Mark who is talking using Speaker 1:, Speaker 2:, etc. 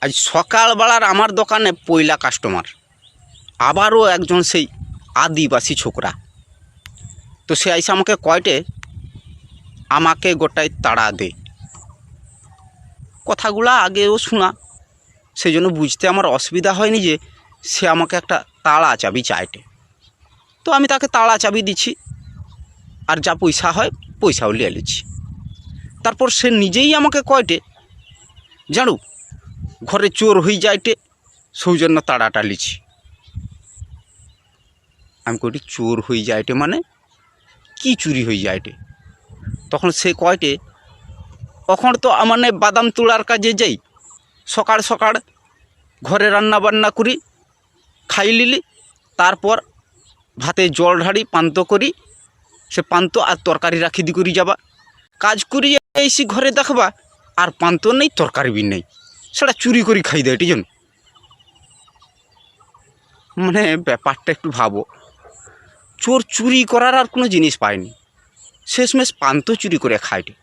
Speaker 1: আজ সকালবেলার আমার দোকানে পয়লা কাস্টমার, আবারও একজন সেই আদিবাসী ছোকরা। তো সে আইসা আমাকে কয়টে আমাকে গোটাই তাড়া দে। কথাগুলা আগেও শোনা, সেই জন্য বুঝতে আমার অসুবিধা হয়নি যে সে আমাকে একটা তালা চাবি চাইটে। তো আমি তাকে তালা চাবি দিচ্ছি, আর যা পয়সা হয় পয়সাও নিয়ে নিচ্ছি। তারপর সে নিজেই আমাকে কয়টে জানো ঘরে চোর হয়ে যাইটে, সৌজন্য তাড়াটা লিছি। আমি কইটি চোর হয়ে যাইটে মানে কি চুরি হয়ে যাইটে? তখন সে কয়টে এখন তো মানে বাদাম তোলার কাজে যাই, সকাল সকাল ঘরে রান্না বান্না করি, খাই লিলি, তারপর ভাতে জল ঢাড়ি পান্ত করি, সে পান্ত আর তরকারি রাখি দি করি যাবা, কাজ করি এসি ঘরে দেখবা আর পান্ত নেই তরকারি বি নেই, সেটা চুরি করি খাই দেয় এটি জন। মানে ব্যাপারটা একটু ভাবো, চোর চুরি করার আর কোনো জিনিস পায়নি, শেষমেশ পান্ত চুরি করে খাইটে।